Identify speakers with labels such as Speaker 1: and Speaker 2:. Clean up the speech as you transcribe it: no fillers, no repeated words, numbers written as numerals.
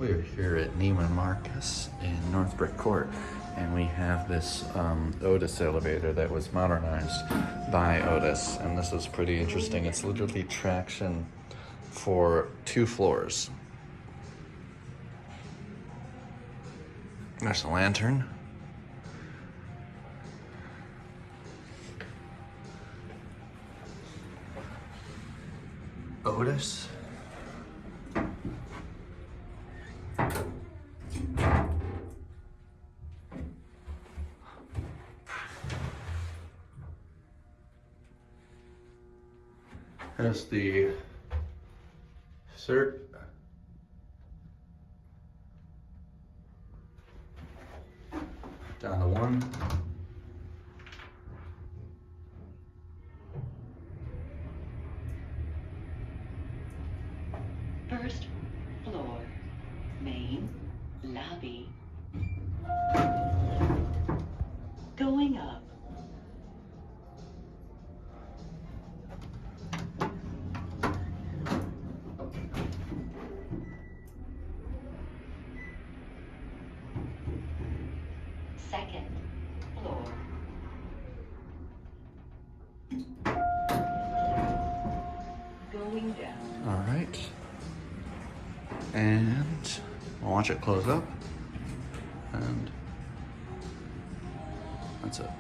Speaker 1: We're here at Neiman Marcus in Northbrook Court, and we have this Otis elevator that was modernized by Otis, and this is pretty interesting. It's literally traction for 2 floors. There's a lantern. Otis. There's the cert. Down to 1.
Speaker 2: First floor, main lobby. Going up. Second floor. Going down.
Speaker 1: All right. And we'll watch it close up. And that's it.